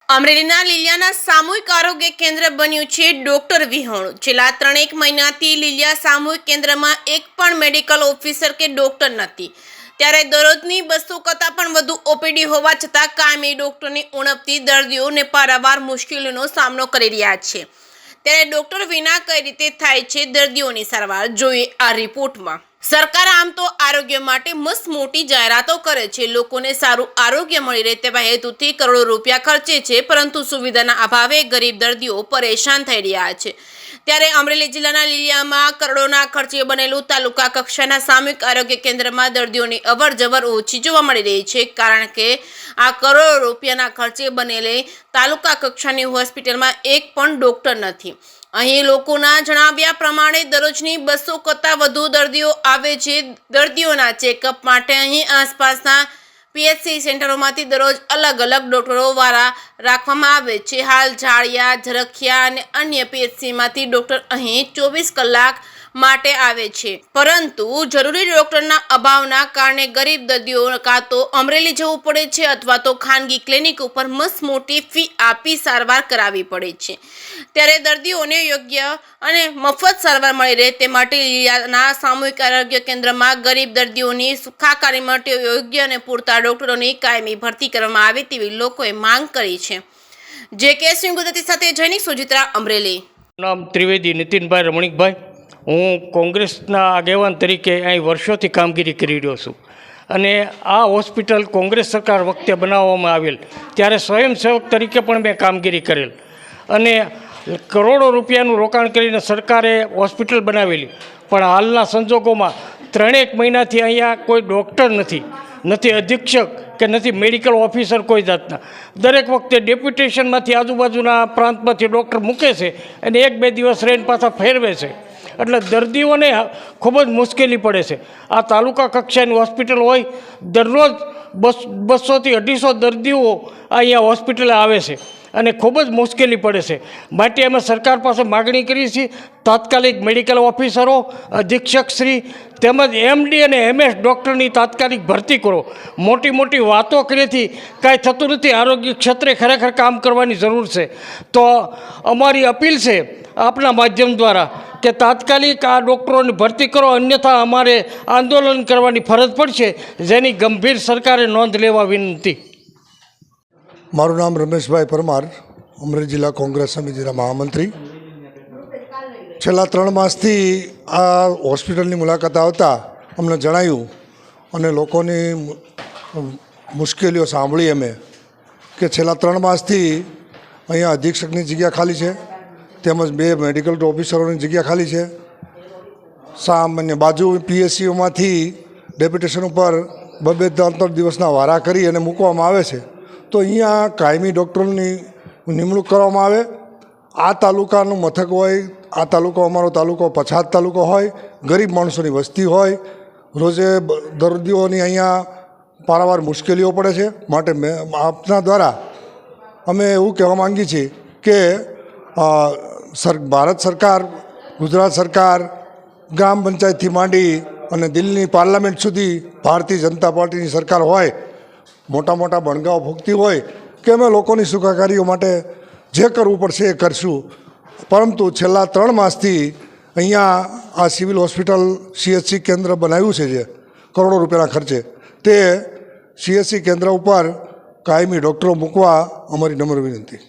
અમરેલીના લીલિયાના સામૂહિક આરોગ્ય કેન્દ્ર બન્યું છે ડોક્ટર વિહોણું। છેલ્લા 3 મહિનાથી લીલિયા સામૂહિક કેન્દ્રમાં એક પણ મેડિકલ ઓફિસર કે ડોક્ટર નથી। ત્યારે દરરોજની 200 કરતાં પણ વધુ ઓપીડી હોવા છતાં કાયમી ડોક્ટરની ઉણપથી દર્દીઓને પારાવાર મુશ્કેલીનો સામનો કરી રહ્યા છે। ત્યારે ડોક્ટર વિના કઈ રીતે થાય છે દર્દીઓની સારવાર, જોઈએ આ રિપોર્ટમાં। સરકાર આમ તો આરોગ્ય માટે મસ્ત મોટી જાહેરાતો કરે છે, લોકોને સારું આરોગ્ય મળી રહે તેવા હેતુથી કરોડો રૂપિયા ખર્ચે છે, પરંતુ સુવિધાના અભાવે ગરીબ દર્દીઓ પરેશાન થઈ રહ્યા છે। ત્યારે અમરેલી જિલ્લાના લીલિયામાં કરોડોના ખર્ચે બનેલું તાલુકા કક્ષાના સામૂહિક આરોગ્ય કેન્દ્રમાં દર્દીઓની અવરજવર ઓછી જોવા મળી રહી છે, કારણ કે આ કરોડો રૂપિયાના ખર્ચે બનેલી તાલુકા કક્ષાની હોસ્પિટલમાં એક પણ ડોક્ટર નથી। અહીં લોકોના જણાવ્યા પ્રમાણે દરરોજની 200 કરતાં વધુ દર્દીઓ આવે છે। દર્દીઓના ચેકઅપ માટે અહીં આસપાસના પીએચસી સેન્ટરોમાંથી દરરોજ અલગ અલગ ડોક્ટરો વાળા રાખવામાં આવે છે। હાલ ઝાડિયા, ઝરખિયા અને અન્ય પીએચસીમાંથી ડોક્ટર અહીં 24 કલાક માટે આવે છે, પરંતુ જરૂરી ડોક્ટરના અભાવના કારણે ગરીબ દર્દીઓ કાં તો અમરેલી જવું પડે છે અથવા તો ખાનગી ક્લિનિક ઉપર મસ્ત મોટી ફી આપી સારવાર કરાવવી પડે છે। ત્યારે દર્દીઓને યોગ્ય અને મફત સારવાર મળી રહે તે માટે લીલિયાના સામૂહિક આરોગ્ય કેન્દ્રમાં ગરીબ દર્દીઓની સુખાકારી માટે યોગ્ય અને પૂરતા ડોક્ટરોની કાયમી ભરતી કરવામાં આવે તેવી લોકોએ માંગ કરી છે। જે કે સિંહ ગુજરાતી સાથે જૈનિક સુજિત્રા, અમરેલી। નામ ત્રિવેદી નીતિનભાઈ રમણીકભાઈ। હું કોંગ્રેસના આગેવાન તરીકે અહીં વર્ષોથી કામગીરી કરી રહ્યો છું અને આ હોસ્પિટલ કોંગ્રેસ સરકાર વખતે બનાવવામાં આવેલ ત્યારે સ્વયંસેવક તરીકે પણ મેં કામગીરી કરેલ અને કરોડો રૂપિયાનું રોકાણ કરીને સરકારે હોસ્પિટલ બનાવેલી, પણ હાલના સંજોગોમાં 3 મહિનાથી અહીંયા કોઈ ડૉક્ટર નથી અધિક્ષક કે નથી મેડિકલ ઓફિસર કોઈ જાતના। દરેક વખતે ડેપ્યુટેશનમાંથી આજુબાજુના પ્રાંતમાંથી ડૉક્ટર મૂકે છે અને 1-2 દિવસ રહીને પાછા ફેરવે છે, એટલે દર્દીઓને ખૂબ જ મુશ્કેલી પડે છે। આ તાલુકા કક્ષાની હોસ્પિટલ હોય, દરરોજ 200થી 250 દર્દીઓ અહીંયા હોસ્પિટલે આવે છે અને ખૂબ જ મુશ્કેલી પડે છે। માટે અમે સરકાર પાસે માગણી કરીએ છીએ તાત્કાલિક મેડિકલ ઓફિસરો, અધિક્ષકશ્રી તેમજ એમડી અને એમએસ ડૉક્ટરની તાત્કાલિક ભરતી કરો। મોટી મોટી વાતો કરીએથી કાંઈ થતું નથી, આરોગ્ય ક્ષેત્રે ખરેખર કામ કરવાની જરૂર છે। તો અમારી અપીલ છે આપના માધ્યમ દ્વારા કે તાત્કાલિક આ ડૉક્ટરોની ભરતી કરો, અન્યથા અમારે આંદોલન કરવાની ફરજ પડશે, જેની ગંભીર સરકારે નોંધ લેવા વિનંતી। મારું નામ રમેશભાઈ પરમાર, અમરેલી જિલ્લા કોંગ્રેસ સમિતિના મહામંત્રી। છેલ્લા 3 માસથી આ હોસ્પિટલની મુલાકાત આવતા અમને જણાયું અને લોકોની મુશ્કેલીઓ સાંભળી અમે કે છેલ્લા 3 માસથી અહીંયા અધિક્ષકની જગ્યા ખાલી છે, તેમજ 2 મેડિકલ ઓફિસરોની જગ્યા ખાલી છે। સામાન્ય બાજુ પીએચસીઓમાંથી ડેપ્યુટેશન ઉપર 2-3 દિવસના વારા કરી અને મૂકવામાં આવે છે, તો અહીંયા કાયમી ડૉક્ટરોની નિમણૂક કરવામાં આવે। આ તાલુકાનું મથક હોય, આ તાલુકો અમારો તાલુકો પછાત તાલુકો હોય, ગરીબ માણસોની વસ્તી હોય, રોજે દર્દીઓની અહીંયા પારાવાર મુશ્કેલીઓ પડે છે। માટે આપના દ્વારા અમે એવું કહેવા માંગીએ છીએ કે ભારત સરકાર, ગુજરાત સરકાર, ગ્રામ પંચાયતથી માંડી અને દિલ્હીની પાર્લામેન્ટ સુધી ભારતીય જનતા પાર્ટીની સરકાર હોય, મોટા બણગાઓ ભોગતી હોય કે અમે લોકોની સુખાકારીઓ માટે જે કરવું પડશે એ કરશું, પરંતુ છેલ્લા 3 માસથી અહીંયા આ સિવિલ હોસ્પિટલ સીએચસી કેન્દ્ર બનાવ્યું છે જે કરોડો રૂપિયાના ખર્ચે, તે સીએચસી કેન્દ્ર ઉપર કાયમી ડૉક્ટરો મૂકવા અમારી નમ્ર વિનંતી।